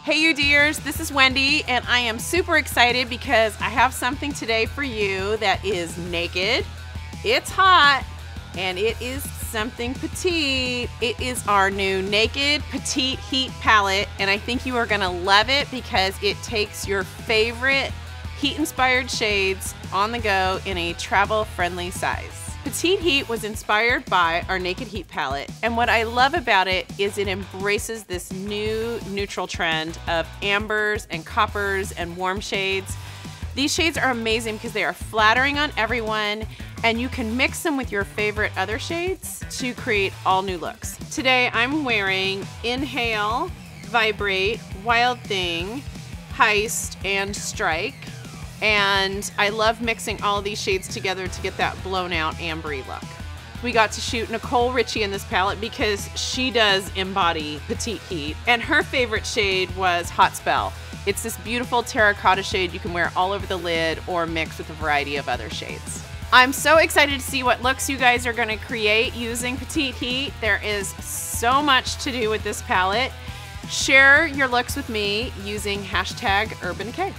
Hey you dears, this is Wendy and I am super excited because I have something today for you that is naked, it's hot, and it is something petite. It is our new Naked Petite Heat palette, and I think you are gonna love it because it takes your favorite heat-inspired shades on the go in a travel-friendly size. Petite Heat was inspired by our Naked Heat palette, and what I love about it is it embraces this new neutral trend of ambers and coppers and warm shades. These shades are amazing because they are flattering on everyone, and you can mix them with your favorite other shades to create all new looks. Today I'm wearing Inhale, Vibrate, Wild Thing, Heist, and Strike. And I love mixing all of these shades together to get that blown out ambery look. We got to shoot Nicole Richie in this palette because she does embody petite heat, and her favorite shade was Hot Spell. It's this beautiful terracotta shade you can wear all over the lid or mix with a variety of other shades. I'm so excited to see what looks you guys are gonna create using Petite Heat. There is so much to do with this palette. Share your looks with me using #UrbanDecay.